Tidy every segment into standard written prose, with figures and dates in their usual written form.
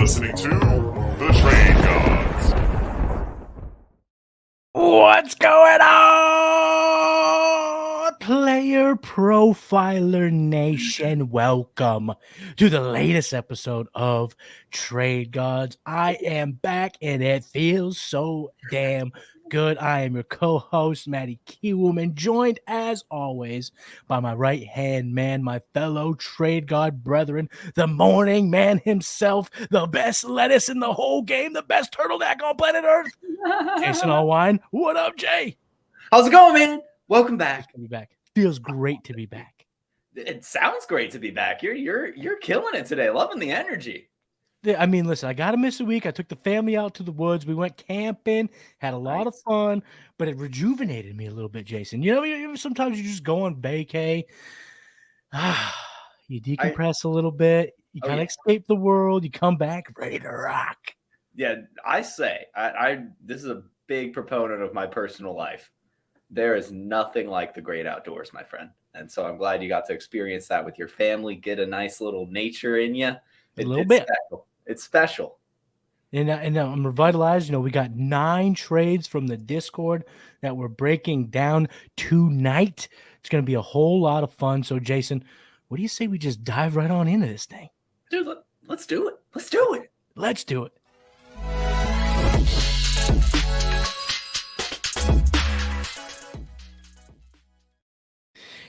listening to The Trade Gods. What's going on, Player Profiler Nation? Welcome to the latest episode of Trade Gods. I am back, and it feels so damn good. I am your co-host, Matty Kiwoom, and joined, as always, by my right-hand man, my fellow Trade God brethren, the morning man himself, the best lettuce in the whole game, the best turtleneck on planet Earth, Jason Allwine. What up, Jay? How's it going, man? Welcome back. Be back. Feels great to be back. It sounds great to be back. You're killing it today. Loving the energy. I mean, listen, I got to miss a week. I took the family out to the woods. We went camping, had a lot of fun, but it rejuvenated me a little bit, Jason. You know, sometimes you just go on vacay. You decompress a little bit. You kind of escape the world. You come back ready to rock. Yeah, I say, this is a big proponent of my personal life. There is nothing like the great outdoors, my friend. And so I'm glad you got to experience that with your family, get a nice little nature in you. A little bit. Special. It's special. And I'm revitalized. You know, we got 9 trades from the Discord that we're breaking down tonight. It's going to be a whole lot of fun. So, Jason, what do you say we just dive right on into this thing? Dude, let's do it. Let's do it. Let's do it.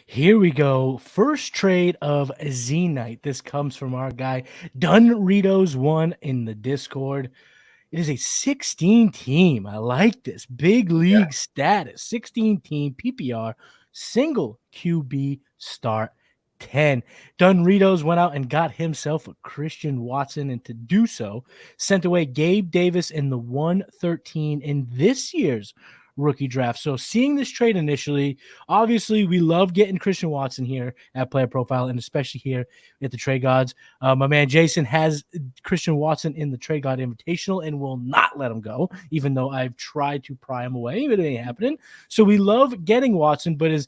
Here we go. First trade of Z Night. This comes from our guy, Dunritos1 in the Discord. It is a 16 team. I like this. Big league status. 16 team PPR, single QB start 10. Dunritos went out and got himself a Christian Watson, and to do so, sent away Gabe Davis in the 113 in this year's rookie draft. So seeing this trade initially, obviously we love getting Christian Watson here at Player Profile, and especially here at the Trade Gods. My man Jason has Christian Watson in the Trade God Invitational and will not let him go, even though I've tried to pry him away, but it ain't happening. So we love getting Watson, but is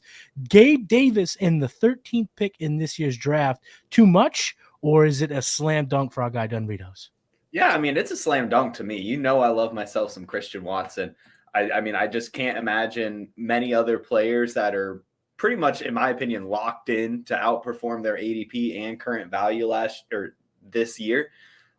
Gabe Davis in the 13th pick in this year's draft too much, or is it a slam dunk for our guy Dunritos? Yeah, I mean, it's a slam dunk to me. You know, I love myself some Christian Watson. I mean, I just can't imagine many other players that are pretty much, in my opinion, locked in to outperform their ADP and current value this year.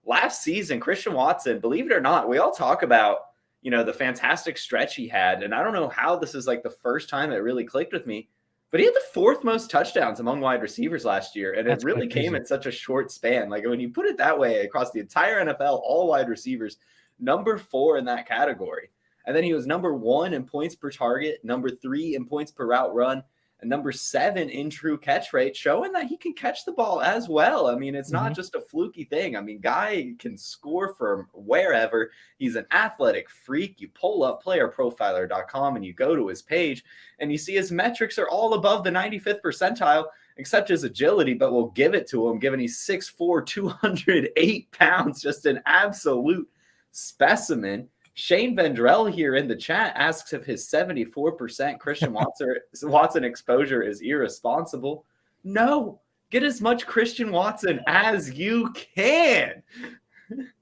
Last season, Christian Watson, believe it or not, we all talk about, you know, the fantastic stretch he had. And I don't know how this is like the first time it really clicked with me, but he had the 4th most touchdowns among wide receivers last year. And it really came in such a short span. Like when you put it that way across the entire NFL, all wide receivers, number 4 in that category. And then he was number 1 in points per target, number 3 in points per route run, and number 7 in true catch rate, showing that he can catch the ball as well. I mean, it's not just a fluky thing. I mean, guy can score from wherever. He's an athletic freak. You pull up playerprofiler.com and you go to his page and you see his metrics are all above the 95th percentile, except his agility, but we'll give it to him, given he's 6'4", 208 pounds, just an absolute specimen. Shane Vendrell here in the chat asks if his 74% Christian Watson exposure is irresponsible. No, get as much Christian Watson as you can.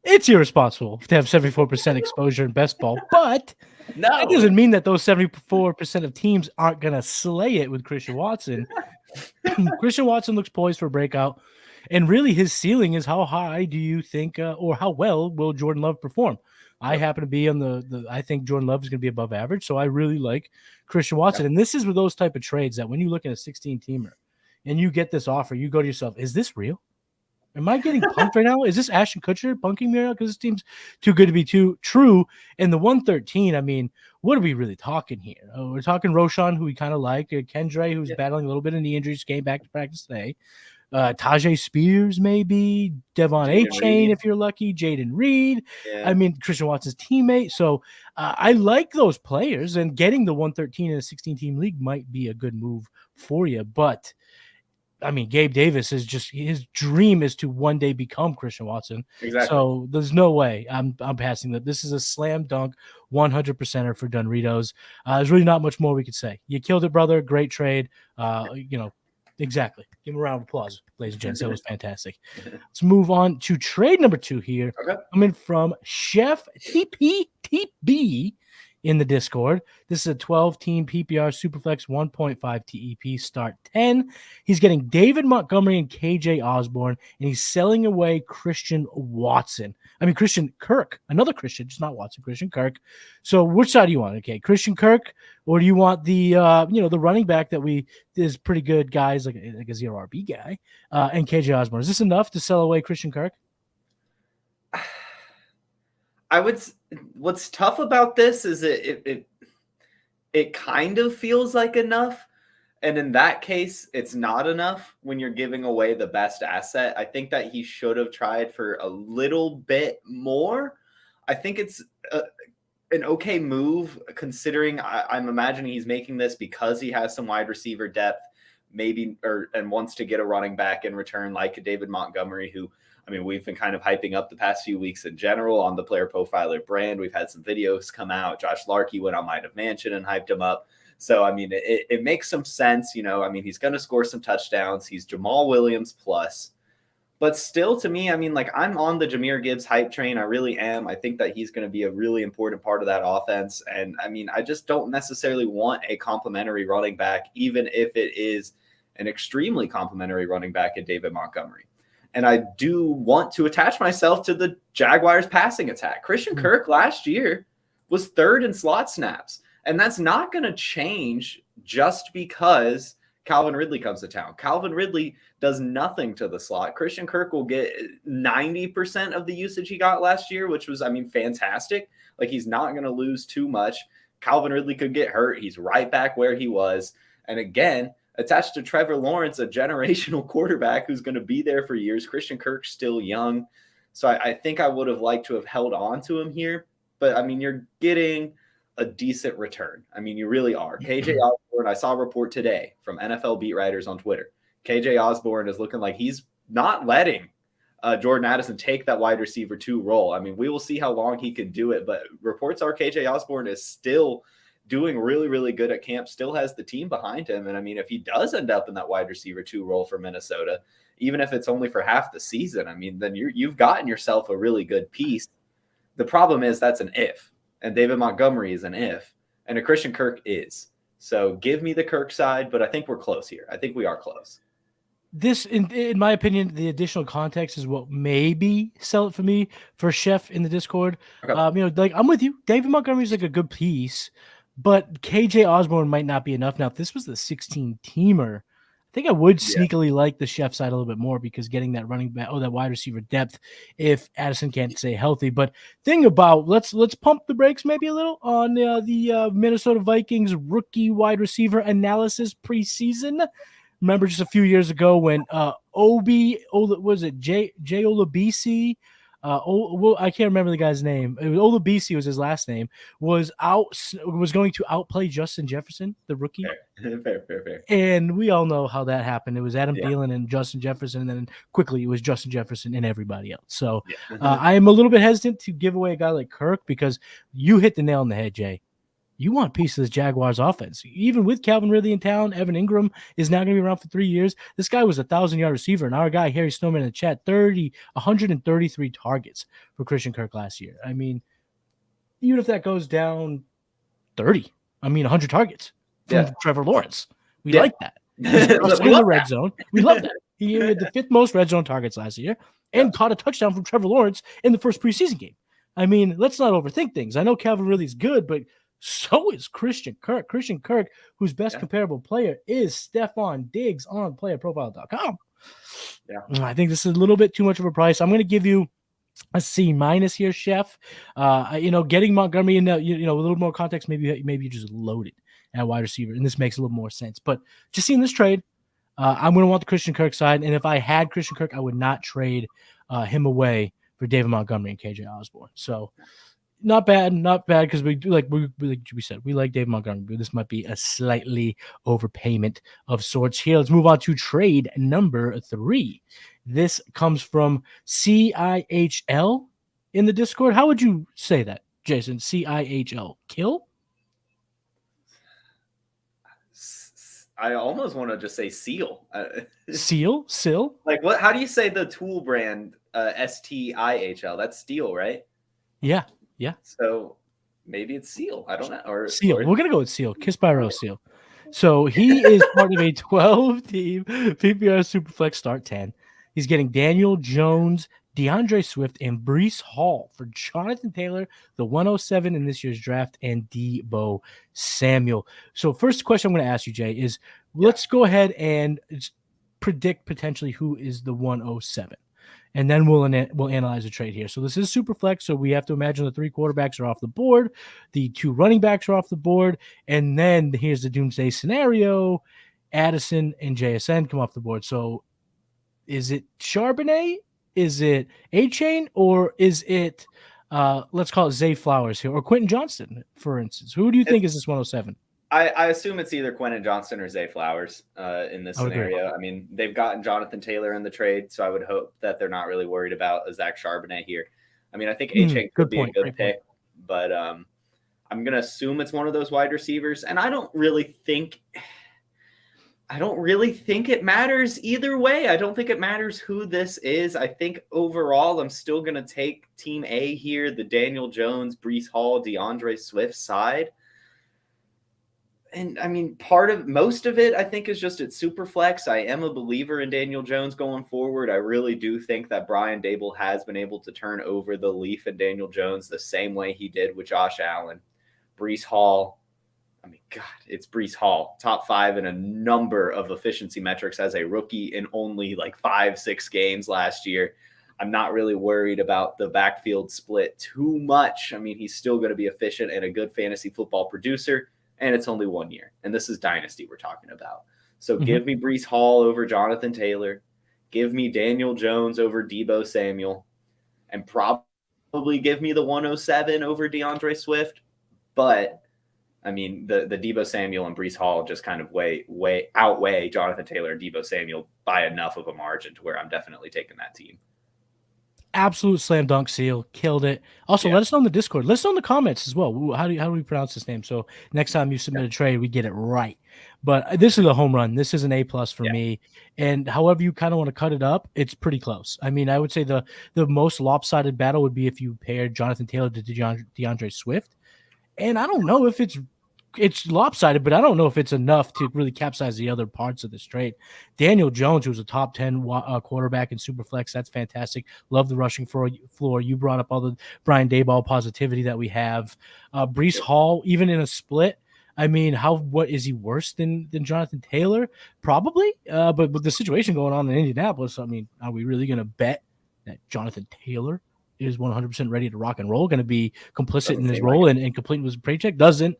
It's irresponsible to have 74% exposure in best ball, but that doesn't mean that those 74% of teams aren't going to slay it with Christian Watson. Christian Watson looks poised for a breakout, and really his ceiling is how high do you think or how well will Jordan Love perform? I happen to be on I think Jordan Love is going to be above average, so I really like Christian Watson. And this is with those type of trades that when you look at a 16-teamer and you get this offer, you go to yourself, is this real? Am I getting punked right now? Is this Ashton Kutcher punking me right now? Because this team's too good to be too true. And the 113, I mean, what are we really talking here? We're talking Roshan, who we kind of like, Kendra, who's battling a little bit of knee injuries, came back to practice today. Tajay Spears, maybe Devon A-Chain, if you're lucky, Jaden Reed. I mean, Christian Watson's teammate. So I like those players, and getting the 113 in a 16-team league might be a good move for you. But I mean, Gabe Davis is just, his dream is to one day become Christian Watson. Exactly. So there's no way I'm passing that. This is a slam dunk 100%er for Dunritos. There's really not much more we could say. You killed it, brother. Great trade. You know, Exactly. Give him a round of applause, ladies and gents. That was fantastic. Let's move on to trade number 2 here. Okay. Coming from Chef TP in the Discord. This is a 12-team PPR Superflex 1.5 TEP start 10. He's getting David Montgomery and KJ Osborne, and he's selling away Christian Kirk. Another Christian, just not Watson, Christian Kirk. So which side do you want? Okay, Christian Kirk, or do you want the the running back that is pretty good guys like a 0 RB guy and KJ Osborne? Is this enough to sell away Christian Kirk? What's tough about this is it kind of feels like enough. And in that case, it's not enough when you're giving away the best asset. I think that he should have tried for a little bit more. I think it's an okay move considering I'm imagining he's making this because he has some wide receiver depth, and wants to get a running back in return like David Montgomery, who, I mean, we've been kind of hyping up the past few weeks in general on the Player Profiler brand. We've had some videos come out. Josh Larkey went on Might Have Mansion and hyped him up. So, I mean, it makes some sense. I mean, he's going to score some touchdowns. He's Jamal Williams plus. But still, to me, I mean, like, I'm on the Jahmyr Gibbs hype train. I really am. I think that he's going to be a really important part of that offense. And, I mean, I just don't necessarily want a complimentary running back, even if it is an extremely complimentary running back in David Montgomery. And I do want to attach myself to the Jaguars passing attack. Christian Kirk last year was 3rd in slot snaps. And that's not going to change just because Calvin Ridley comes to town. Calvin Ridley does nothing to the slot. Christian Kirk will get 90% of the usage he got last year, which was, I mean, fantastic. Like, he's not going to lose too much. Calvin Ridley could get hurt. He's right back where he was. And again, attached to Trevor Lawrence, a generational quarterback who's going to be there for years. Christian Kirk's still young. So I think I would have liked to have held on to him here. But, I mean, you're getting a decent return. I mean, you really are. KJ Osborne, I saw a report today from NFL beat writers on Twitter. KJ Osborne is looking like he's not letting Jordan Addison take that wide receiver 2 role. I mean, we will see how long he can do it, but reports are KJ Osborne is still doing really, really good at camp, still has the team behind him. And I mean, if he does end up in that wide receiver 2 role for Minnesota, even if it's only for half the season, I mean, then you've gotten yourself a really good piece. The problem is that's an if. And David Montgomery is an if, and a Christian Kirk is. So give me the Kirk side, but I think we're close here. I think we are close. This, in my opinion, the additional context is what maybe sell it for me for Chef in the Discord. Okay. Like, I'm with you. David Montgomery is like a good piece, but KJ Osborne might not be enough. Now, if this was the 16-teamer, I think I would sneakily like the Chef side a little bit more because getting that running back, that wide receiver depth, if Addison can't stay healthy. But thing about let's pump the brakes maybe a little on the Minnesota Vikings rookie wide receiver analysis preseason. Remember just a few years ago when Jay Olabisi? I can't remember the guy's name. It was Olabisi was his last name. Was going to outplay Justin Jefferson, the rookie. Fair. And we all know how that happened. It was Adam Thielen and Justin Jefferson, and then quickly it was Justin Jefferson and everybody else. So I am a little bit hesitant to give away a guy like Kirk because you hit the nail on the head, Jay. You want a piece of this Jaguars offense. Even with Calvin Ridley in town, Evan Ingram is now going to be around for 3 years. This guy was a 1,000-yard receiver, and our guy, Harry Snowman in the chat, 133 targets for Christian Kirk last year. I mean, even if that goes down 30, 100 targets from Trevor Lawrence. We like that. In the red zone. We love that. He had the 5th most red zone targets last year and caught a touchdown from Trevor Lawrence in the first preseason game. I mean, let's not overthink things. I know Calvin Ridley's good, but so is Christian Kirk. Christian Kirk, whose best comparable player is Stephon Diggs on PlayerProfiler.com. Yeah, I think this is a little bit too much of a price. I'm going to give you a C- here, Chef. Getting Montgomery in, a little more context. Maybe you just load it at wide receiver, and this makes a little more sense. But just seeing this trade, I'm going to want the Christian Kirk side. And if I had Christian Kirk, I would not trade him away for David Montgomery and KJ Osborne. So. Not bad because we do like we said, we like David Montgomery, but this might be a slightly overpayment of sorts here. Let's move on to trade number 3. This comes from CIHL in the Discord. How would you say that, Jason? CIHL, kill? I almost want to just say Seal. Seal? Like what? How do you say the tool brand? STIHL. That's Steel, right? Yeah. So maybe it's Seal. I don't know. Or Seal. We're gonna go with Seal. Kiss by Rose Seal. So he is part of a 12-team PPR Superflex start 10. He's getting Daniel Jones, DeAndre Swift, and Breece Hall for Jonathan Taylor, the 107 in this year's draft, and Deebo Samuel. So first question I'm going to ask you, Jay, is let's go ahead and predict potentially who is the 107. And then we'll analyze the trade here. So this is super flex. So we have to imagine the 3 quarterbacks are off the board, the 2 running backs are off the board, and then here's the doomsday scenario: Addison and JSN come off the board. So is it Charbonnet? Is it A-Chain? Or is it let's call it Zay Flowers here, or Quentin Johnston, for instance? Who do you think is this 107? I assume it's either Quentin Johnston or Zay Flowers in this scenario. I mean, they've gotten Jonathan Taylor in the trade, so I would hope that they're not really worried about a Zach Charbonnet here. I mean, I think A-Chain could be a good pick, but I'm going to assume it's one of those wide receivers, and I don't really think it matters either way. I don't think it matters who this is. I think overall, I'm still going to take Team A here, the Daniel Jones, Breece Hall, DeAndre Swift side. And I mean, most of it, I think, is just it's super flex. I am a believer in Daniel Jones going forward. I really do think that Brian Daboll has been able to turn over the leaf in Daniel Jones the same way he did with Josh Allen. Breece Hall, I mean, God, it's Breece Hall, top 5 in a number of efficiency metrics as a rookie in only like 5-6 games last year. I'm not really worried about the backfield split too much. I mean, he's still going to be efficient and a good fantasy football producer. And it's only 1 year. And this is Dynasty we're talking about. So give me Breece Hall over Jonathan Taylor. Give me Daniel Jones over Deebo Samuel. And probably give me the 107 over DeAndre Swift. But, I mean, the Deebo Samuel and Breece Hall just kind of outweigh Jonathan Taylor and Deebo Samuel by enough of a margin to where I'm definitely taking that team. Absolute slam dunk, Seal. Killed it. Also, let us know in the Discord. Let us know in the comments as well. How do we pronounce this name? So next time you submit a trade, we get it right. But this is a home run. This is an A+ for me. And however you kind of want to cut it up, it's pretty close. I mean, I would say the most lopsided battle would be if you paired Jonathan Taylor to DeAndre Swift. And I don't know if it's lopsided, but I don't know if it's enough to really capsize the other parts of this trade. Daniel Jones, who's a top 10 quarterback in Superflex, that's fantastic. Love the rushing floor. You brought up all the Brian Daboll positivity that we have. Breece Hall, even in a split, I mean, what is he worse than Jonathan Taylor? Probably. But with the situation going on in Indianapolis, I mean, are we really going to bet that Jonathan Taylor is 100% ready to rock and roll, going to be complicit in his role and complete with his paycheck? Doesn't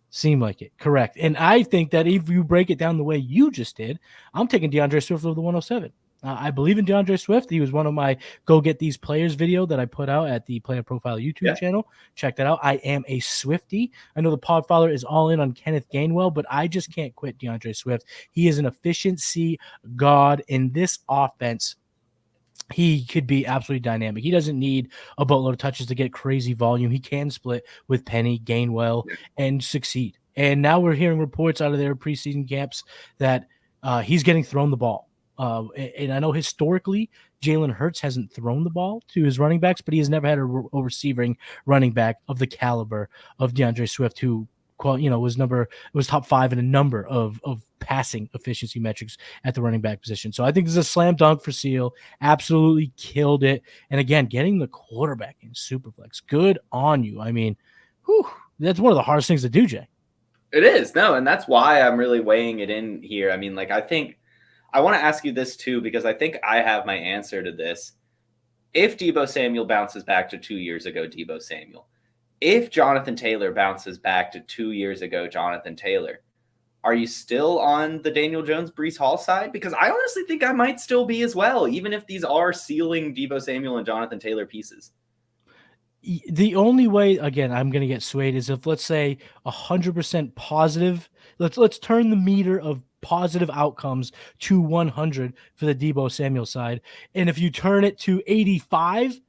seem like it. Correct. And I think that if you break it down the way you just did, I'm taking DeAndre Swift over the 107. I believe in DeAndre Swift. He was one of my Go Get These Players video that I put out at the PlayerProfiler YouTube channel. Check that out. I am a Swiftie. I know the Podfather is all in on Kenneth Gainwell, but I just can't quit DeAndre Swift. He is an efficiency god in this offense. He could be absolutely dynamic. He doesn't need a boatload of touches to get crazy volume. He can split with Penny, Gainwell, and succeed. And now we're hearing reports out of their preseason camps that he's getting thrown the ball. And I know historically Jalen Hurts hasn't thrown the ball to his running backs, but he has never had a receiving running back of the caliber of DeAndre Swift, who was top 5 in a number of passing efficiency metrics at the running back position. So I think this is a slam dunk for Seal. Absolutely killed it. And again, getting the quarterback in Superflex, good on you. I mean, that's one of the hardest things to do, Jay. It is. No, and that's why I'm really weighing it in here. I mean, like, I think I want to ask you this too, because I think I have my answer to this. If Deebo Samuel bounces back to 2 years ago, Deebo Samuel, if Jonathan Taylor bounces back to 2 years ago, Jonathan Taylor, are you still on the Daniel Jones, Breece Hall side? Because I honestly think I might still be as well, even if these are sealing Deebo Samuel and Jonathan Taylor pieces. The only way, again, I'm going to get swayed is if, let's say, 100% positive. Let's turn the meter of positive outcomes to 100 for the Deebo Samuel side. And if you turn it to 85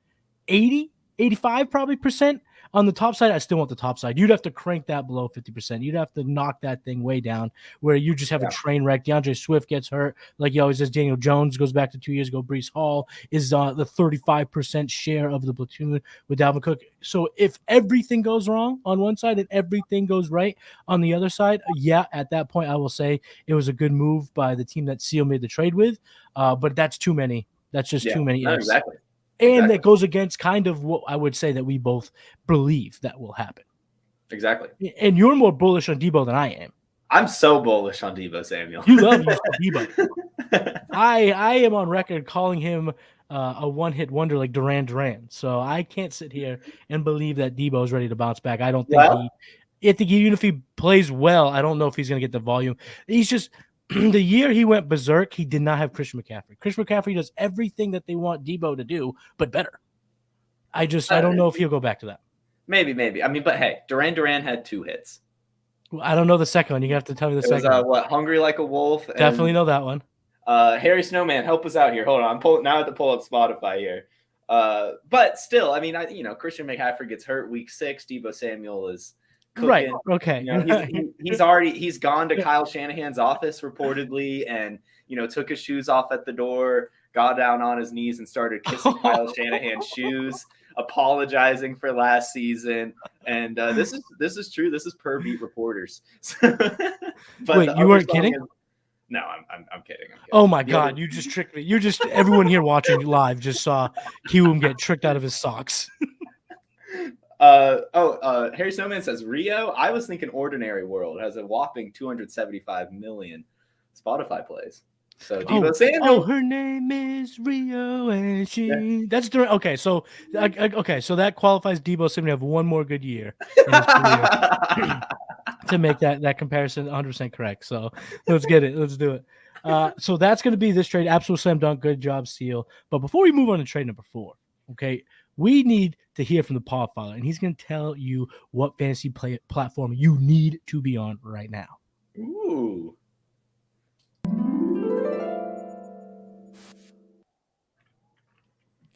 probably percent On the top side, I still want the top side. You'd have to crank that below 50%. You'd have to knock that thing way down where you just have a train wreck. DeAndre Swift gets hurt. Like he always says, Daniel Jones goes back to 2 years ago. Breece Hall is the 35% share of the platoon with Dalvin Cook. So if everything goes wrong on one side and everything goes right on the other side, at that point, I will say it was a good move by the team that Seal made the trade with. But that's too many. That's just too many ifs. Exactly. And that goes against kind of what I would say that we both believe that will happen. Exactly. And you're more bullish on Debo than I am. I'm so bullish on Debo Samuel. You love Debo. I am on record calling him a one-hit wonder like Duran. So I can't sit here and believe that Debo is ready to bounce back. I don't think even if he plays well, I don't know if he's going to get the volume. He's just the year he went berserk, he did not have Christian McCaffrey. Christian McCaffrey does everything that they want Debo to do, but better. I don't know if he'll go back to that. Maybe. I mean, but hey, Duran had 2 hits. Well, I don't know the second one. You have to tell me the second one. Hungry Like a Wolf? Definitely know that one. Harry Snowman, help us out here. Hold on. I have to pull up Spotify here. But still, I mean, Christian McCaffrey gets hurt week 6. Debo Samuel is cooking. Right. Okay. He's gone to Kyle Shanahan's office reportedly and, took his shoes off at the door, got down on his knees and started kissing Kyle Shanahan's shoes, apologizing for last season. And this is true. This is per beat reporters. But wait, you weren't kidding? No, I'm kidding. Oh my God, you just tricked me. Everyone here watching live just saw Kiwoom get tricked out of his socks. Harry Snowman says Rio. I was thinking Ordinary World has a whopping 275 million Spotify plays. So Debo Samuel. Her name is Rio, and that's during. Okay, so that qualifies Debo Samuel to have one more good year in his career to make that comparison 100% correct. So let's get it. Let's do it. So that's going to be this trade. Absolute slam dunk. Good job, Seal. But before we move on to trade number 4, okay, we need to hear from the Podfather, and he's going to tell you what fantasy platform you need to be on right now. Ooh.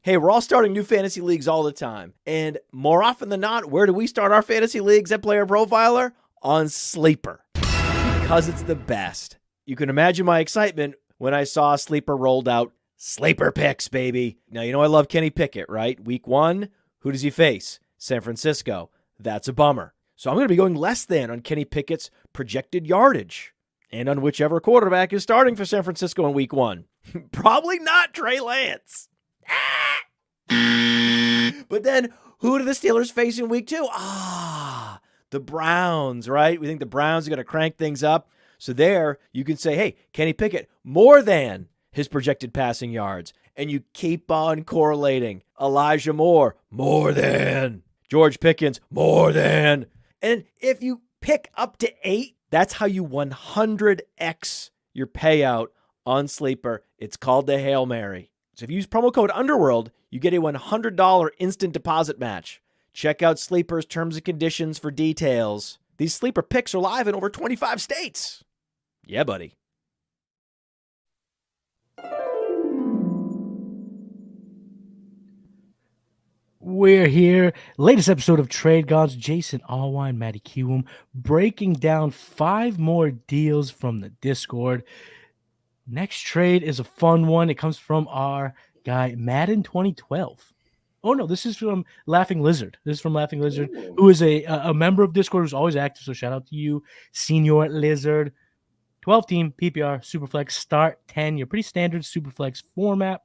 Hey, we're all starting new fantasy leagues all the time. And more often than not, where do we start our fantasy leagues at Player Profiler? On Sleeper. Because it's the best. You can imagine my excitement when I saw Sleeper rolled out. Sleeper picks, baby. Now, I love Kenny Pickett, right? Week 1, who does he face? San Francisco. That's a bummer. So I'm going to be going less than on Kenny Pickett's projected yardage and on whichever quarterback is starting for San Francisco in week 1. Probably not Trey Lance. But then, who do the Steelers face in week 2? The Browns, right? We think the Browns are going to crank things up. So there, you can say, hey, Kenny Pickett, more than his projected passing yards. And you keep on correlating. Elijah Moore, more than. George Pickens, more than. And if you pick up to 8, that's how you 100x your payout on Sleeper. It's called the Hail Mary. So if you use promo code Underworld, you get a $100 instant deposit match. Check out Sleeper's terms and conditions for details. These Sleeper picks are live in over 25 states. Yeah, buddy. We're here. Latest episode of Trade Gods. Jason Allwine, Matty Kiwoom, breaking down 5 more deals from the Discord. Next trade is a fun one. It comes from our guy, Madden 2012. Oh, no, this is from Laughing Lizard. This is from Laughing Lizard, who is a member of Discord who's always active. So shout out to you, Senior Lizard. 12-team PPR, Superflex, start 10. Your pretty standard Superflex format.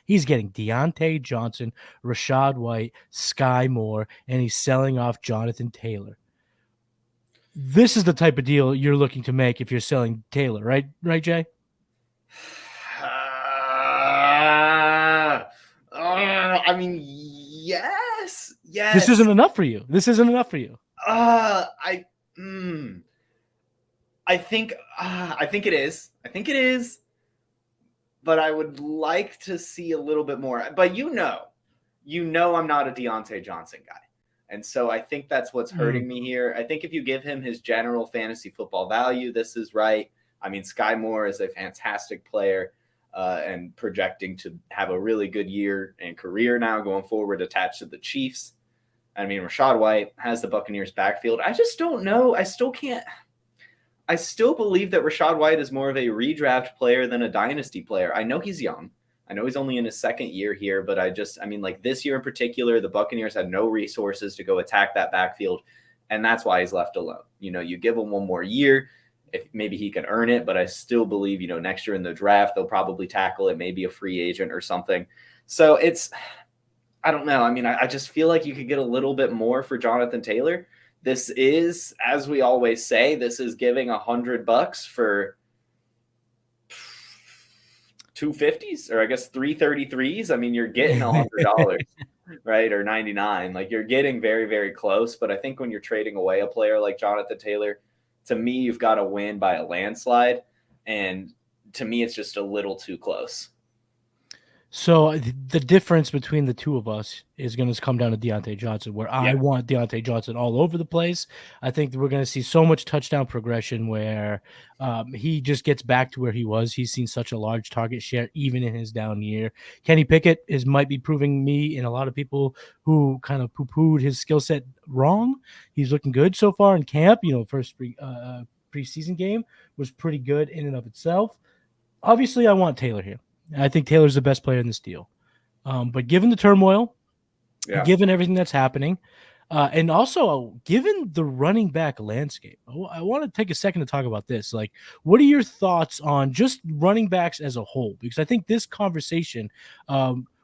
He's getting Deontay Johnson, Rashad White, Sky Moore, and he's selling off Jonathan Taylor. This is the type of deal you're looking to make if you're selling Taylor, right? Right, Jay? I mean, yes. This isn't enough for you. I think it is. But I would like to see a little bit more. But I'm not a Deontay Johnson guy. And so I think that's what's hurting me here. I think if you give him his general fantasy football value, this is right. I mean, Sky Moore is a fantastic player and projecting to have a really good year and career now going forward attached to the Chiefs. I mean, Rachaad White has the Buccaneers backfield. I just don't know. I still believe that Rachaad White is more of a redraft player than a dynasty player. I know he's young. I know he's only in his second year here, but like this year in particular, the Buccaneers had no resources to go attack that backfield, and that's why he's left alone. You give him one more year, if maybe he can earn it, but I still believe, next year in the draft, they'll probably tackle it, maybe a free agent or something. So I don't know. I mean, I just feel like you could get a little bit more for Jonathan Taylor. This is, as we always say, this is giving $100 for 250s, or I guess 333s. I mean, you're getting $100, right? Or 99. Like, you're getting very, very close. But I think when you're trading away a player like Jonathan Taylor, to me, you've got to win by a landslide. And to me, it's just a little too close. So the difference between the two of us is going to come down to Deontay Johnson, where I want Deontay Johnson all over the place. I think that we're going to see so much touchdown progression where he just gets back to where he was. He's seen such a large target share, even in his down year. Kenny Pickett might be proving me and a lot of people who kind of poo-pooed his skill set wrong. He's looking good so far in camp. First preseason game was pretty good in and of itself. Obviously, I want Taylor here. I think Taylor's the best player in this deal. But given the turmoil, given everything that's happening, and also given the running back landscape, I want to take a second to talk about this. Like, what are your thoughts on just running backs as a whole? Because I think this conversation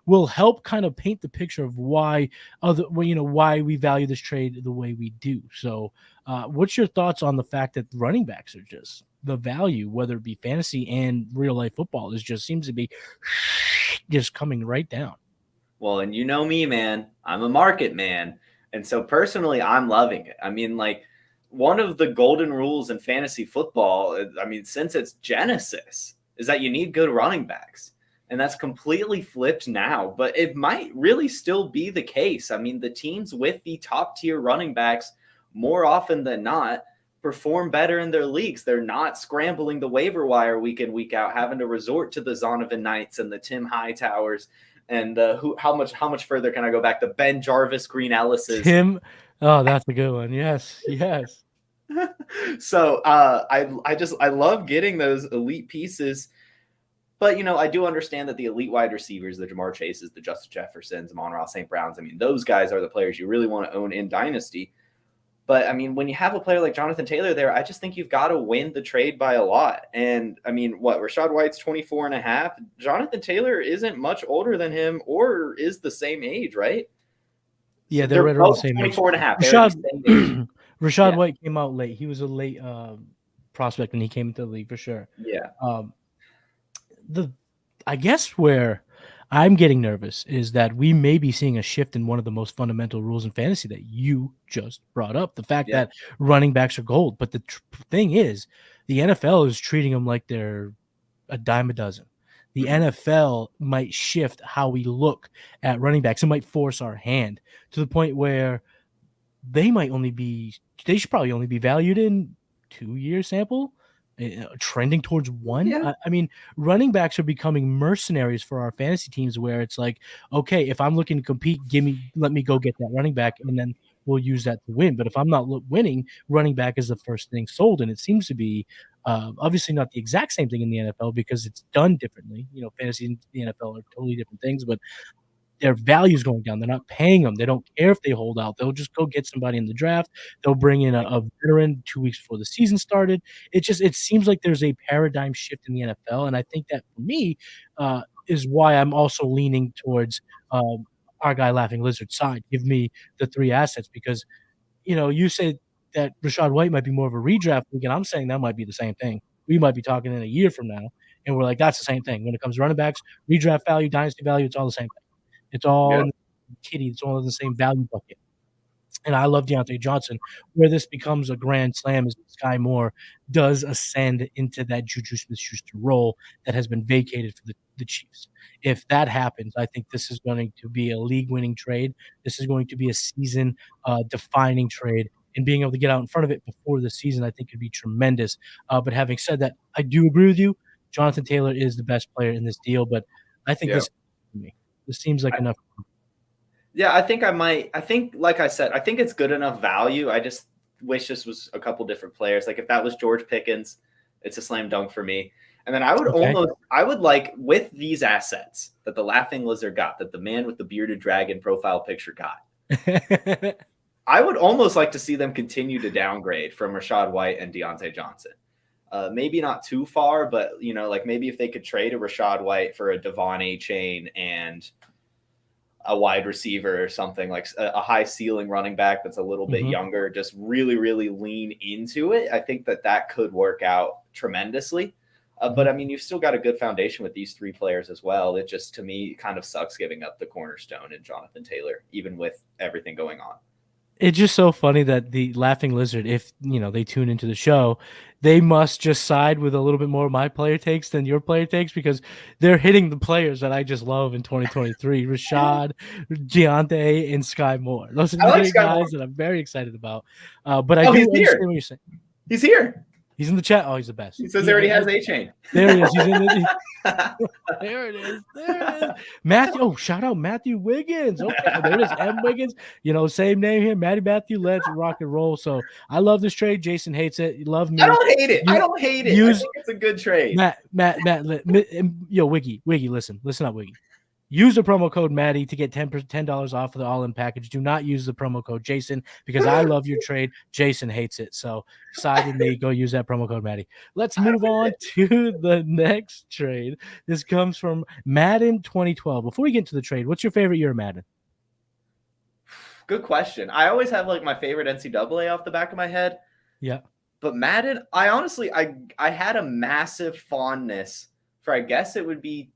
will help kind of paint the picture of why we value this trade the way we do. So what's your thoughts on the fact that running backs are just the value, whether it be fantasy and real life football, seems to be just coming right down? Well, and you know me, man, I'm a market man. And so personally, I'm loving it. I mean, like, one of the golden rules in fantasy football, I mean, since its genesis, is that you need good running backs. And that's completely flipped now, but it might really still be the case. I mean, the teams with the top tier running backs, more often than not, perform better in their leagues. They're not scrambling the waiver wire week in, week out, having to resort to the Zonovan Knights and the Tim Hightowers. And how much further can I go back? The Ben Jarvis, Green Ellis's. Tim, oh, that's a good one. Yes. So I love getting those elite pieces. But, I do understand that the elite wide receivers, the Jamar Chases, the Justin Jeffersons, Amon-Ra St. Browns, I mean, those guys are the players you really want to own in Dynasty. But, I mean, when you have a player like Jonathan Taylor there, I just think you've got to win the trade by a lot. And, I mean, Rachaad White's 24 and a half. Jonathan Taylor isn't much older than him or is the same age, right? Yeah, they're right around the same 24 age. and a half. Rachaad White came out late. He was a late prospect when he came into the league for sure. Yeah. I guess where I'm getting nervous is that we may be seeing a shift in one of the most fundamental rules in fantasy that you just brought up, the fact that running backs are gold. But the thing is, the NFL is treating them like they're a dime a dozen. The NFL might shift how we look at running backs. It might force our hand to the point where they should probably only be valued in 2-year sample, trending towards 1. Yeah. I mean, running backs are becoming mercenaries for our fantasy teams, where it's like, okay, if I'm looking to compete, let me go get that running back, and then we'll use that to win. But if I'm not winning, running back is the first thing sold, and it seems to be obviously not the exact same thing in the NFL because it's done differently. Fantasy and the NFL are totally different things, but their value is going down. They're not paying them. They don't care if they hold out. They'll just go get somebody in the draft. They'll bring in a veteran 2 weeks before the season started. It seems like there's a paradigm shift in the NFL, and I think that for me is why I'm also leaning towards our guy Laughing Lizard's side. Give me the 3 assets because you said that Rachaad White might be more of a redraft league, and I'm saying that might be the same thing. We might be talking in a year from now, and we're like, that's the same thing. When it comes to running backs, redraft value, dynasty value, it's all the same thing. It's all kitty. It's all in the same value bucket. And I love Deontay Johnson. Where this becomes a grand slam is Sky Moore does ascend into that Juju Smith-Schuster role that has been vacated for the Chiefs. If that happens, I think this is going to be a league-winning trade. This is going to be a season-defining trade. And being able to get out in front of it before the season, I think, could be tremendous. But having said that, I do agree with you. Jonathan Taylor is the best player in this deal. But I think this seems like enough. Yeah, I think I might. I think, like I said, I think it's good enough value. I just wish this was a couple different players. Like if that was George Pickens, it's a slam dunk for me. And then I would like with these assets that the Laughing Lizard got, that the man with the bearded dragon profile picture got. I would almost like to see them continue to downgrade from Rachaad White and Deontay Johnson. Maybe not too far, but like maybe if they could trade a Rachaad White for a Devon A-Chain and a wide receiver or something, like a high ceiling running back that's a little bit younger, just really, really lean into it. I think that could work out tremendously. But I mean, you've still got a good foundation with these three players as well. It just, to me, kind of sucks giving up the cornerstone in Jonathan Taylor, even with everything going on. It's just so funny that the Laughing Lizard, if they tune into the show, they must just side with a little bit more of my player takes than your player takes, because they're hitting the players that I just love in 2023: Rashad, Deontay, and Sky Moore. Those are the three guys that I'm very excited about. But I do understand what you're saying. He's here. He's in the chat. Oh, he's the best. He says he already has A-Chain. There he is. He's in the. There it is. There it is. Matthew. Oh, shout out Matthew Wiggins. Okay, there it is. M. Wiggins. Same name here. Matthew. Let's rock and roll. So I love this trade. Jason hates it. You love me. I don't hate it. I think it's a good trade. Matt. Wiggy. Listen up, Wiggy. Use the promo code Matty to get $10 off of the all-in package. Do not use the promo code Jason, because I love your trade. Jason hates it. So side with me. Go use that promo code Matty. Let's move on to the next trade. This comes from Madden 2012. Before we get into the trade, what's your favorite year of Madden? Good question. I always have like my favorite NCAA off the back of my head. Yeah. But Madden, I honestly had a massive fondness for, I guess it would be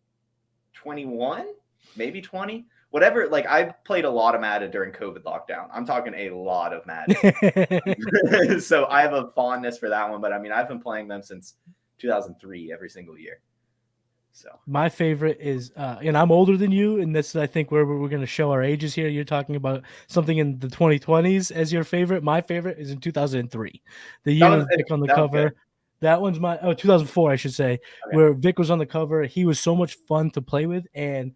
21. Maybe 20, whatever. Like I played a lot of Madden during COVID lockdown. I'm talking a lot of Madden. So I have a fondness for that one. But I mean, I've been playing them since 2003 every single year. So my favorite is, and I'm older than you, and this is, I think, where we're going to show our ages here. You're talking about something in the 2020s as your favorite. My favorite is in 2003, the year with Vic on the cover. Good. That one's 2004, I should say, where Vic was on the cover. He was so much fun to play with. And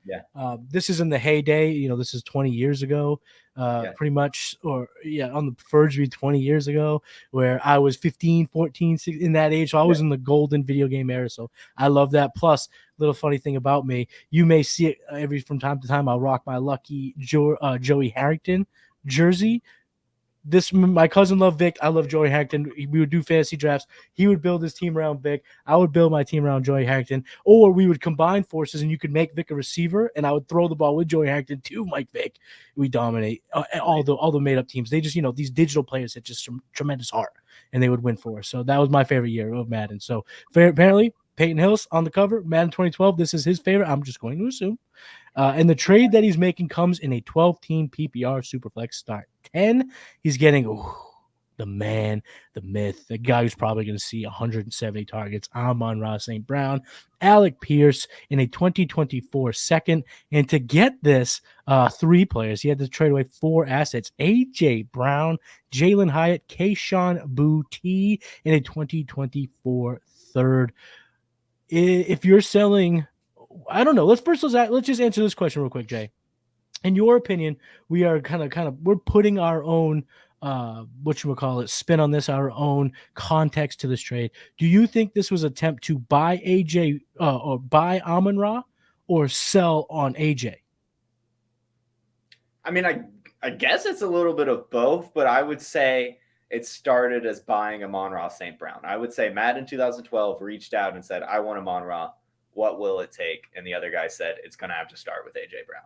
this is in the heyday. This is 20 years ago, pretty much, on the verge to be 20 years ago, where I was 15, 14, 16, in that age. So I was in the golden video game era. So I love that. Plus, little funny thing about me, you may see it from time to time. I'll rock my lucky Joey Harrington jersey. My cousin loved Vic. I love Joey Harrington. We would do fantasy drafts. He would build his team around Vic. I would build my team around Joey Harrington. Or we would combine forces, and you could make Vic a receiver, and I would throw the ball with Joey Harrington to Mike Vic. We dominate all the made-up teams. They just, these digital players had just some tremendous heart, and they would win for us. So that was my favorite year of Madden. So apparently, Peyton Hillis on the cover, Madden 2012. This is his favorite. I'm just going to assume. And the trade that he's making comes in a 12-team PPR Superflex start 10. He's getting the man, the myth, the guy who's probably going to see 170 targets, Amon-Ra St. Brown, Alec Pierce in a 2024 second. And to get this 3 players, he had to trade away 4 assets: A.J. Brown, Jalen Hyatt, Kayshon Boutte in a 2024 third. If you're selling, I don't know. Let's just answer this question real quick, Jay. In your opinion, we are kind of we're putting our own spin on this, our own context to this trade. Do you think this was an attempt to buy AJ or buy Amon-Ra, or sell on AJ? I mean, I guess it's a little bit of both, but I would say it started as buying Amon-Ra St. Brown. I would say Madden 2012 reached out and said, I want Amon-Ra. What will it take? And the other guy said, it's going to have to start with AJ Brown.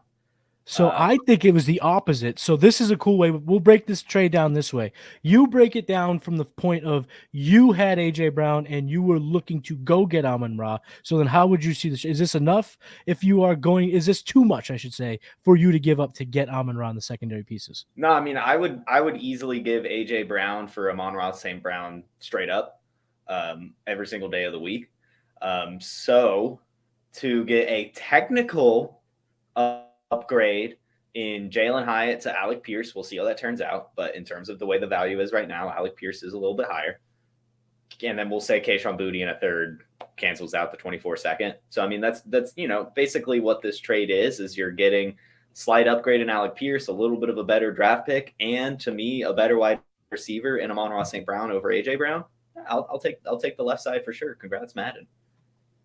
So I think it was the opposite. So this is a cool way. We'll break this trade down this way. You break it down from the point of you had AJ Brown and you were looking to go get Amon-Ra. So then how would you see this? Is this enough? If you are going, is this too much, I should say, for you to give up to get Amon-Ra in the secondary pieces? No, I mean, I would easily give AJ Brown for Amon-Ra St. Brown straight up every single day of the week. So to get a technical upgrade in Jalen Hyatt to Alec Pierce, we'll see how that turns out. But in terms of the way the value is right now, Alec Pierce is a little bit higher. And then we'll say Kayshon Boutte in a third cancels out the 24 second. So, I mean, that's basically what this trade is you're getting slight upgrade in Alec Pierce, a little bit of a better draft pick, and to me, a better wide receiver in Amon-Ra St. Brown over AJ Brown. I'll take the left side for sure. Congrats, Madden.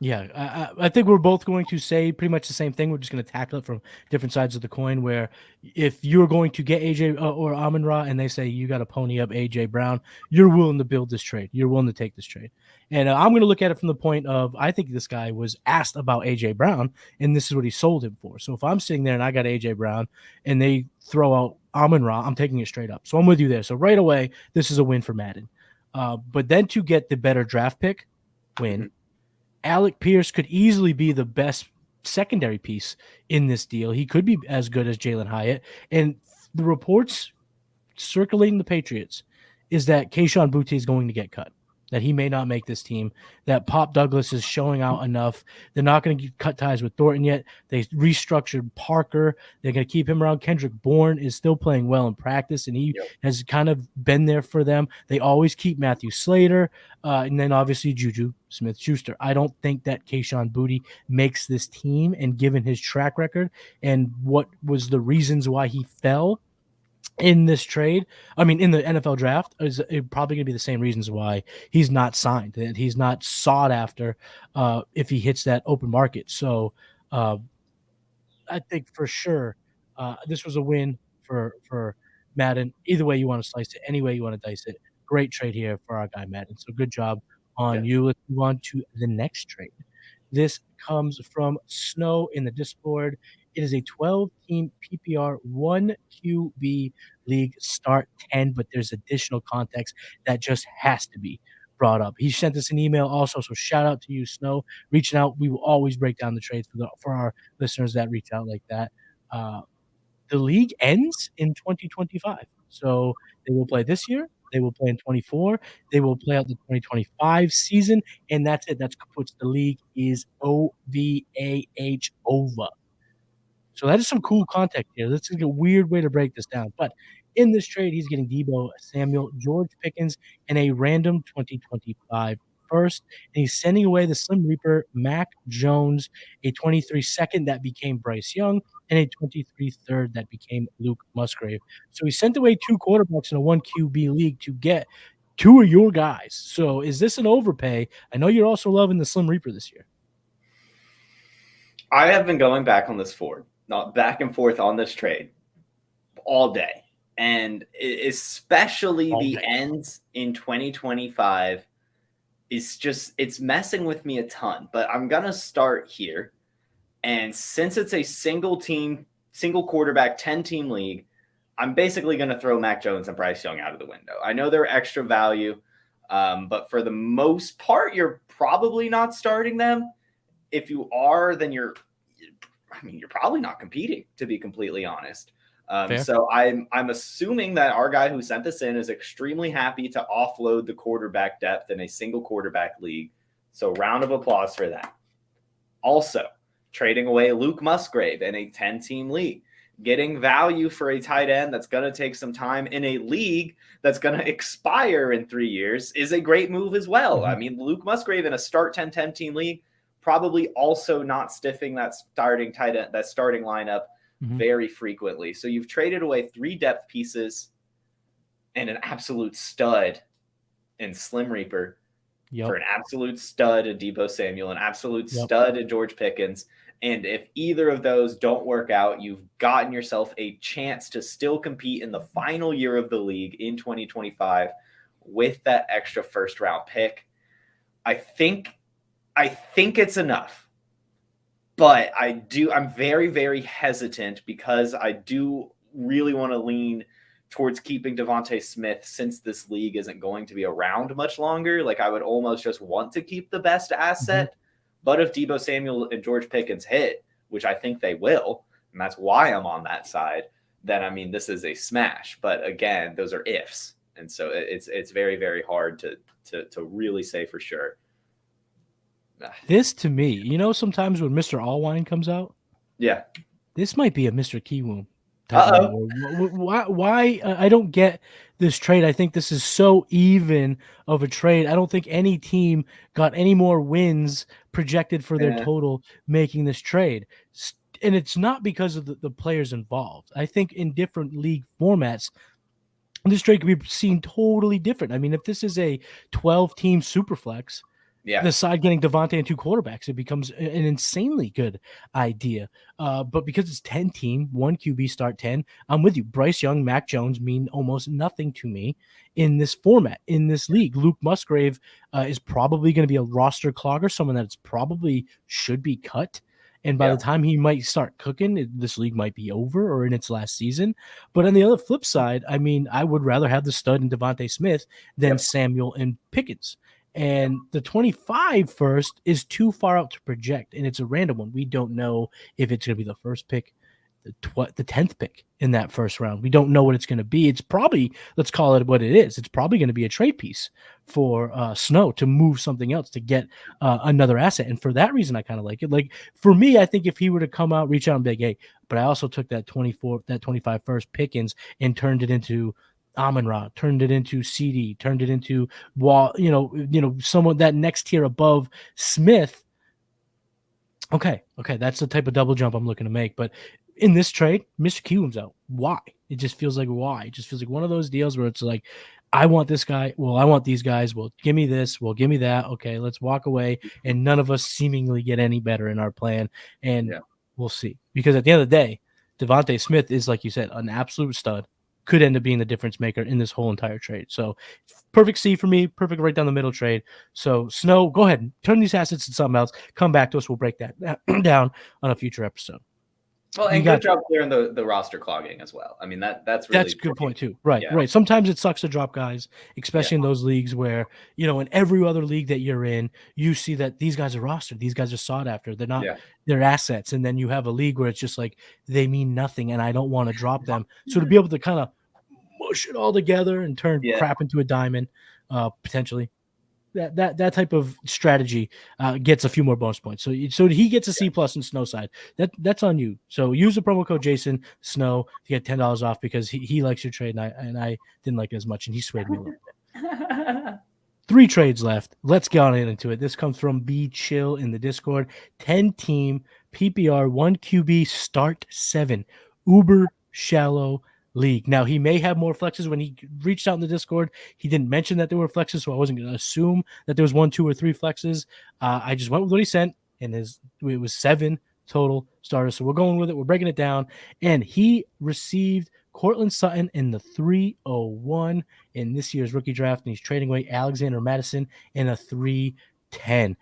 Yeah, I think we're both going to say pretty much the same thing. We're just going to tackle it from different sides of the coin, where if you're going to get AJ or Amon-Ra and they say you got to pony up AJ Brown, you're willing to build this trade. You're willing to take this trade. And I'm going to look at it from the point of, I think this guy was asked about AJ Brown, and this is what he sold him for. So if I'm sitting there and I got AJ Brown and they throw out Amon-Ra, I'm taking it straight up. So I'm with you there. So right away, this is a win for Madden. But then to get the better draft pick, win. Mm-hmm. Alec Pierce could easily be the best secondary piece in this deal. He could be as good as Jalen Hyatt. And the reports circulating the Patriots is that Kayshon Boutte is going to get cut, that he may not make this team, that Pop Douglas is showing out enough. They're not going to cut ties with Thornton yet. They restructured Parker. They're going to keep him around. Kendrick Bourne is still playing well in practice, and he has kind of been there for them. They always keep Matthew Slater, and then obviously Juju Smith-Schuster. I don't think that Kayshon Boutte makes this team, and given his track record and what was the reasons why he fell in this trade, I mean, in the NFL draft, is probably going to be the same reasons why he's not signed, that he's not sought after if he hits that open market. So I think for sure this was a win for Madden. Either way you want to slice it, any way you want to dice it. Great trade here for our guy Madden. So good job on you. Let's move on to the next trade. This comes from Snow in the Discord. It is a 12-team PPR 1 QB league, start 10, but there's additional context that just has to be brought up. He sent us an email also, so shout out to you, Snow, reaching out. We will always break down the trades for our listeners that reach out like that. The league ends in 2025, so they will play this year. They will play in 24. They will play out the 2025 season, and that's it. That's puts the league is OVAH over. So that is some cool context here. That's like a weird way to break this down. But in this trade, he's getting Deebo Samuel, George Pickens, and a random 2025 first. And he's sending away the Slim Reaper, Mac Jones, a 23 second that became Bryce Young, and a 23 third that became Luke Musgrave. So he sent away 2 quarterbacks in a 1 QB league to get 2 of your guys. So is this an overpay? I know you're also loving the Slim Reaper this year. I have been going back on this back and forth on this trade all day. And especially all the day. Ends in 2025 is just, it's messing with me a ton. But I'm going to start here. And since it's a single quarterback, 10-team league, I'm basically going to throw Mac Jones and Bryce Young out of the window. I know they're extra value, but for the most part, you're probably not starting them. If you are, then you're probably not competing, to be completely honest. So I'm assuming that our guy who sent this in is extremely happy to offload the quarterback depth in a single quarterback league. So round of applause for that. Also, trading away Luke Musgrave in a 10-team league, getting value for a tight end that's going to take some time in a league that's going to expire in 3 years is a great move as well. Mm-hmm. I mean, Luke Musgrave in a start 10-team league, probably also not stiffing that starting tight end, that starting lineup very frequently. So you've traded away 3 depth pieces and an absolute stud in Slim Reaper for an absolute stud in Deebo Samuel, an absolute stud in George Pickens. And if either of those don't work out, you've gotten yourself a chance to still compete in the final year of the league in 2025 with that extra first-round pick. I think it's enough, but I'm very, very hesitant because I do really want to lean towards keeping Devontae Smith since this league isn't going to be around much longer. Like, I would almost just want to keep the best asset. Mm-hmm. But if Deebo Samuel and George Pickens hit, which I think they will, and that's why I'm on that side, then, I mean, this is a smash. But again, those are ifs. And so it's very, very hard to really say for sure. This, to me, sometimes when Mr. Allwine comes out, this might be a Mr. Kiwoom. Why? I don't get this trade. I think this is so even of a trade. I don't think any team got any more wins projected for their total making this trade. and it's not because of the players involved. I think in different league formats, this trade could be seen totally different. I mean, if this is a 12-team superflex, the side getting Devontae and 2 quarterbacks, it becomes an insanely good idea. But because it's 10-team, 1 QB start 10, I'm with you. Bryce Young, Mac Jones mean almost nothing to me in this format, in this league. Luke Musgrave is probably going to be a roster clogger, someone that's probably should be cut. And by the time he might start cooking, this league might be over or in its last season. But on the other flip side, I mean, I would rather have the stud in Devontae Smith than Samuel and Pickens. And the 25 first is too far out to project, and it's a random one. We don't know if it's going to be the first pick, the 10th pick in that first round. We don't know what it's going to be. It's probably, let's call it what it is. It's probably going to be a trade piece for Snow to move something else to get another asset. And for that reason, I kind of like it. Like for me, I think if he were to come out, reach out and be like, hey, but I also took that 25 first Pickens and turned it into Amon-Ra, turned it into CD, turned it into Wall, someone that next tier above Smith. Okay, that's the type of double jump I'm looking to make. But in this trade, Mr. Kiwoom's out. Why? It just feels like why? It just feels like one of those deals where it's like, I want this guy. Well, I want these guys. Well, give me this. Well, give me that. Okay, let's walk away. And none of us seemingly get any better in our plan. And we'll see. Because at the end of the day, Devontae Smith is, like you said, an absolute stud. Could end up being the difference maker in this whole entire trade. So perfect C for me, perfect right down the middle trade. So Snow, go ahead, turn these assets into something else. Come back to us. We'll break that down on a future episode. Well, and good job clearing the roster clogging as well. I mean, that's really a good point too. Right. Sometimes it sucks to drop guys, especially in those leagues where, in every other league that you're in, you see that these guys are rostered. These guys are sought after. They're not their assets. And then you have a league where it's just like, they mean nothing and I don't want to drop them. So to be able to kind of mush it all together and turn crap into a diamond, potentially, that type of strategy gets a few more bonus points. So he gets a C+ in Snow side. That's on you. So use the promo code Jason Snow to get $10 off because he likes your trade and I didn't like it as much and he swayed me a little bit. 3 trades left. Let's get on into it. This comes from B Chill in the Discord. 10-team PPR 1 QB start 7 uber shallow league. Now, he may have more flexes. When he reached out in the Discord, he didn't mention that there were flexes, so I wasn't going to assume that there was 1, 2, or 3 flexes. I just went with what he sent, and it was 7 total starters. So we're going with it. We're breaking it down, and he received Cortland Sutton in the 301 in this year's rookie draft, and he's trading away Alexander Madison in a 310.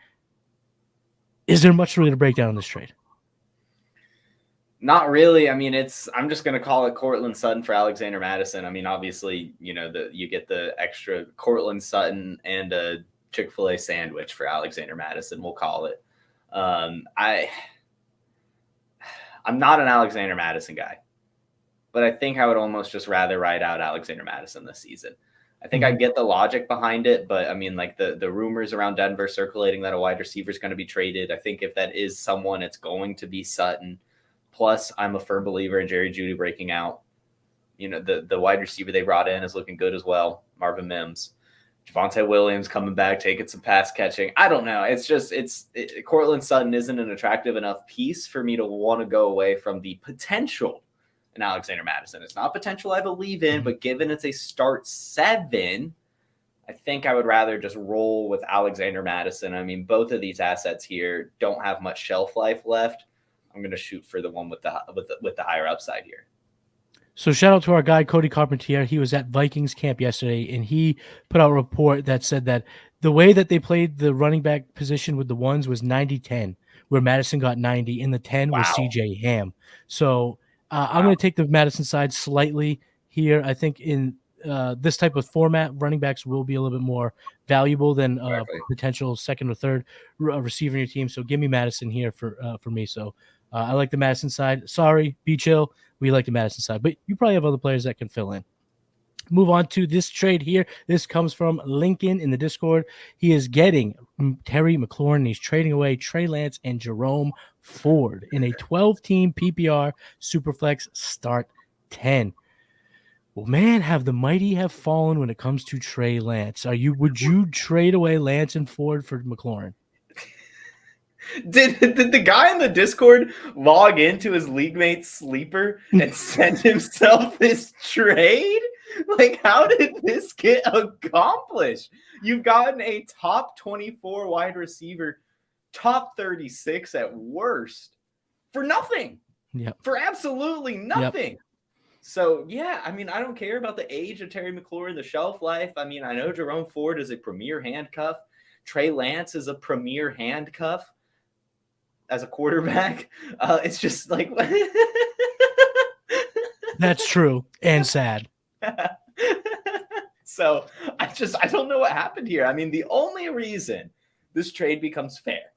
Is there much really to break down in this trade? Not really. I mean, I'm just going to call it Cortland Sutton for Alexander Madison. I mean, obviously, you get the extra Cortland Sutton and a Chick-fil-A sandwich for Alexander Madison. We'll call it. I'm not an Alexander Madison guy, but I think I would almost just rather ride out Alexander Madison this season. I think I get the logic behind it, but I mean, like the rumors around Denver circulating that a wide receiver is going to be traded. I think if that is someone, it's going to be Sutton. Plus, I'm a firm believer in Jerry Jeudy breaking out. The wide receiver they brought in is looking good as well. Marvin Mims. Javonte Williams coming back, taking some pass catching. I don't know. It's just Cortland Sutton isn't an attractive enough piece for me to want to go away from the potential in Alexander Madison. It's not potential I believe in, but given it's a start 7, I think I would rather just roll with Alexander Madison. I mean, both of these assets here don't have much shelf life left. I'm going to shoot for the one with the higher upside here. So shout out to our guy, Cody Carpentier. He was at Vikings camp yesterday, and he put out a report that said that the way that they played the running back position with the ones was 90-10, where Madison got 90, and the 10 was CJ Ham. So I'm going to take the Madison side slightly here. I think in this type of format, running backs will be a little bit more valuable than potential second or third receiver in your team. So give me Madison here for me. So I like the Madison side. Sorry, be chill. We like the Madison side, but you probably have other players that can fill in. Move on to this trade here. This comes from Lincoln in the Discord. He is getting Terry McLaurin. He's trading away Trey Lance and Jerome Ford in a 12-team PPR Superflex start 10. Well, man, have the mighty have fallen when it comes to Trey Lance. Would you trade away Lance and Ford for McLaurin? Did the guy in the Discord log into his league mate's sleeper and send himself this trade? Like, how did this get accomplished? You've gotten a top 24 wide receiver, top 36 at worst, for nothing. Yep. For absolutely nothing. Yep. So, yeah, I mean, I don't care about the age of Terry McLaurin, the shelf life. I mean, I know Jerome Ford is a premier handcuff. Trey Lance is a premier handcuff as a quarterback. It's just like... That's true and sad. So, I don't know what happened here. I mean, the only reason this trade becomes fair,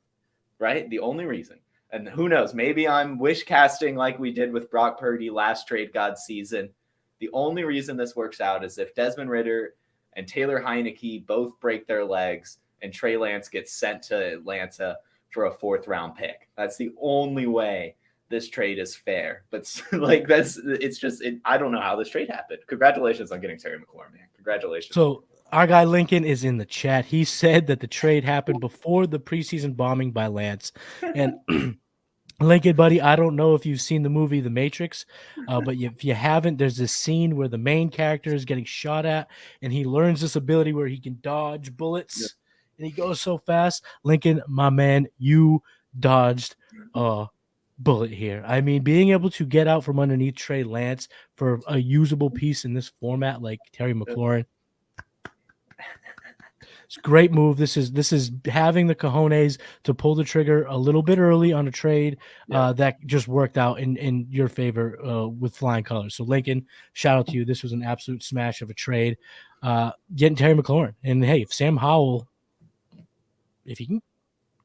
right? The only reason. And who knows, maybe I'm wish casting like we did with Brock Purdy last trade god season. The only reason this works out is if Desmond Ridder and Taylor Heineke both break their legs and Trey Lance gets sent to Atlanta for a 4th round pick. That's the only way this trade is fair. But like I don't know how this trade happened. Congratulations on getting Terry McLaurin, man. Congratulations. So our guy Lincoln is in the chat. He said that the trade happened before the preseason bombing by Lance. And Lincoln, buddy, I don't know if you've seen the movie The Matrix, but if you haven't, there's this scene where the main character is getting shot at, and he learns this ability where he can dodge bullets, and he goes so fast. Lincoln, my man, you dodged a bullet here. I mean, being able to get out from underneath Trey Lance for a usable piece in this format like Terry McLaurin, it's a great move. This is having the cojones to pull the trigger a little bit early on a trade that just worked out in your favor with flying colors. So Lincoln, shout out to you. This was an absolute smash of a trade. Getting Terry McLaurin. And hey, if Sam Howell, if he can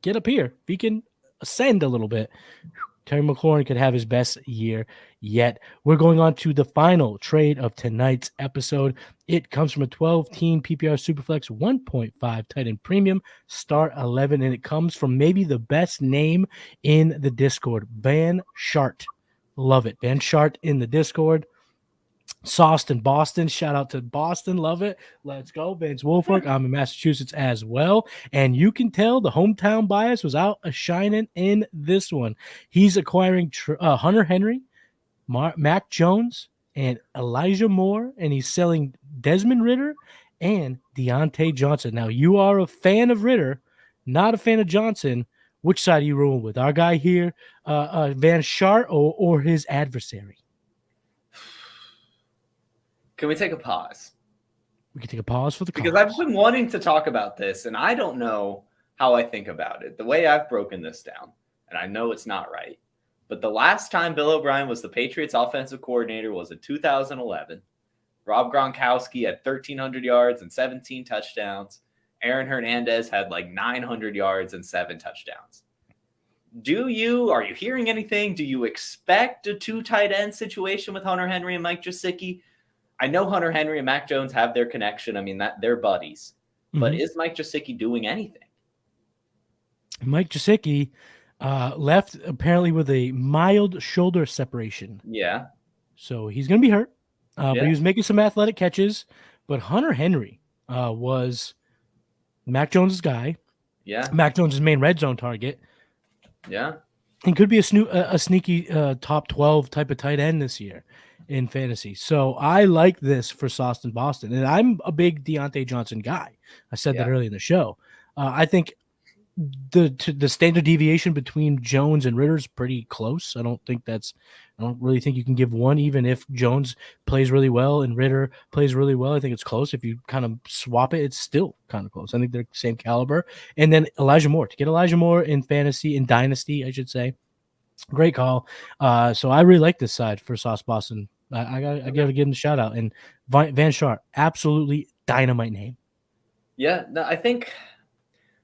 get up here, if he can ascend a little bit, Terry McLaurin could have his best year yet. We're going on to the final trade of tonight's episode. It comes from a 12-team PPR Superflex 1.5 tight end premium, start 11, and it comes from maybe the best name in the Discord, Van Shart. Love it. Van Shart in the Discord. Sauced in Boston. Shout out to Boston. Love it. Let's go. Vince Wolfwork. I'm in Massachusetts as well. And you can tell the hometown bias was out a shining in this one. He's acquiring Hunter Henry, Mac Jones, and Elijah Moore. And he's selling Desmond Ridder and Deontay Johnson. Now, you are a fan of Ridder, not a fan of Johnson. Which side are you rolling with? Our guy here, Van Shart, or his adversary? Can we take a pause? We can take a pause for the because I've been wanting to talk about this, and I don't know how I think about it. The way I've broken this down, and I know it's not right, but the last time Bill O'Brien was the Patriots offensive coordinator was in 2011. Rob Gronkowski had 1,300 yards and 17 touchdowns. Aaron Hernandez had like 900 yards and 7 touchdowns. Are you hearing anything? Do you expect a 2 tight end situation with Hunter Henry and Mike Gesicki? I know Hunter Henry and Mac Jones have their connection. I mean, that they're buddies. But is Mike Gesicki doing anything? Mike Gesicki left apparently with a mild shoulder separation. Yeah. So he's going to be hurt. But he was making some athletic catches. But Hunter Henry was Mac Jones' guy. Yeah. Mac Jones' main red zone target. Yeah. And could be a sneaky top 12 type of tight end this year in fantasy. So I like this for Sauce in Boston. And I'm a big Deontay Johnson guy. I said that earlier in the show. I think the standard deviation between Jones and Ridder is pretty close. I don't really think you can give one, even if Jones plays really well and Ridder plays really well. I think it's close. If you kind of swap it, it's still kind of close. I think they're the same caliber. And then Elijah Moore, to get Elijah Moore in fantasy, in Dynasty, I should say. Great call. So I really like this side for Sauce Boston. I got to give him a shout out. And Van Shart, absolutely dynamite name. Yeah, no, I think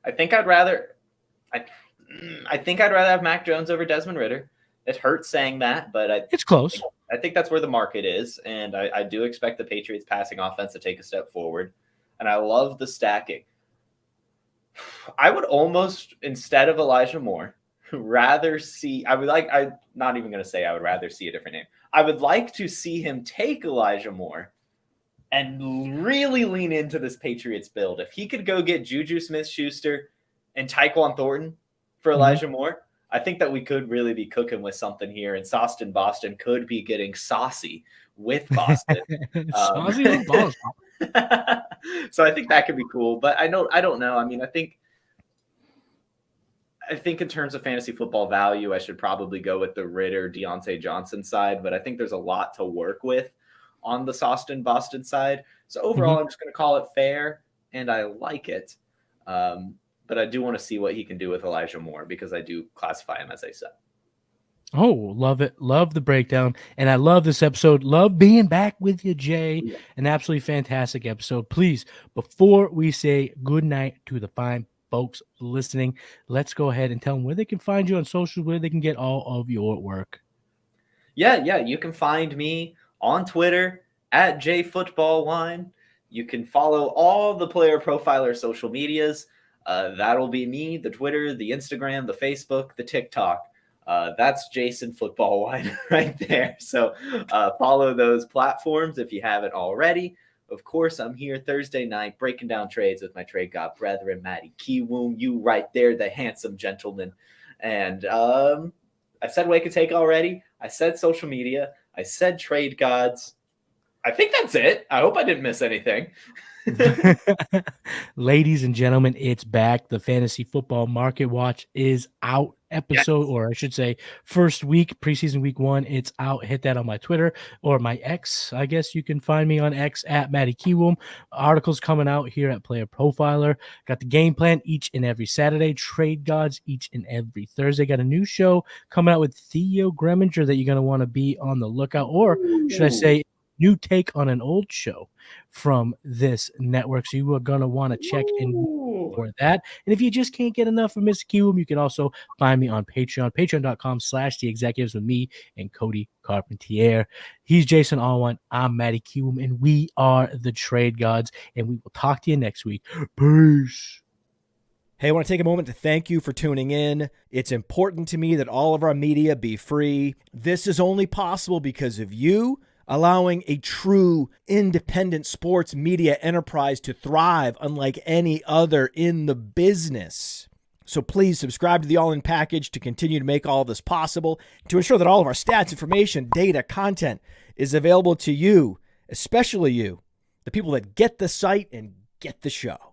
I'd rather have Mac Jones over Desmond Ridder. It hurts saying that, but it's close. I think that's where the market is, and I do expect the Patriots passing offense to take a step forward. And I love the stacking. I would almost, instead of Elijah Moore, rather see. I'm not even going to say I would rather see a different name. I would like to see him take Elijah Moore and really lean into this Patriots build. If he could go get Juju Smith-Schuster and Tyquan Thornton for Elijah Moore. I think that we could really be cooking with something here, and Sutton Boston could be getting saucy with Boston. Saucy with Boston. So I think that could be cool, but I don't know. I mean, I think in terms of fantasy football value, I should probably go with the Ritter, Deontay Johnson side, but I think there's a lot to work with on the Sutton Boston side. So overall, I'm just going to call it fair, and I like it. But I do want to see what he can do with Elijah Moore because I do classify him as a set. Oh, love it. Love the breakdown. And I love this episode. Love being back with you, Jay. Yeah. An absolutely fantastic episode. Please, before we say good night to the fine folks listening, let's go ahead and tell them where they can find you on social, where they can get all of your work. Yeah. You can find me on Twitter at JFootballWine. You can follow all the Player Profiler social medias. That'll be me, the Twitter, the Instagram, the Facebook, the TikTok. That's Jason Footballwine right there. So follow those platforms if you haven't already. Of course, I'm here Thursday night breaking down trades with my trade god brethren, Matty, Kiwoom, you right there, the handsome gentleman. And I said Wake and Take already. I said social media. I said trade gods. I think that's it. I hope I didn't miss anything. Ladies and gentlemen, it's back. The Fantasy Football Market Watch is out. Episode, or I should say, first week, preseason week 1. It's out. Hit that on my Twitter or my X. I guess you can find me on X at Matty Kiwoom. Articles coming out here at Player Profiler. Got the game plan each and every Saturday. Trade gods each and every Thursday. Got a new show coming out with Theo Greminger that you're going to want to be on the lookout, or should I say, new take on an old show from this network. So you are going to want to check in for that. And if you just can't get enough of Mr. Kiwoom, you can also find me on Patreon, patreon.com/the executives with me and Cody Carpentier. He's Jason Allwine. I'm Matty Kiwoom, and we are the Trade Gods. And we will talk to you next week. Peace. Hey, I want to take a moment to thank you for tuning in. It's important to me that all of our media be free. This is only possible because of you, allowing a true independent sports media enterprise to thrive unlike any other in the business. So please subscribe to the All-In package to continue to make all of this possible, to ensure that all of our stats, information, data, content is available to you, especially you, the people that get the site and get the show.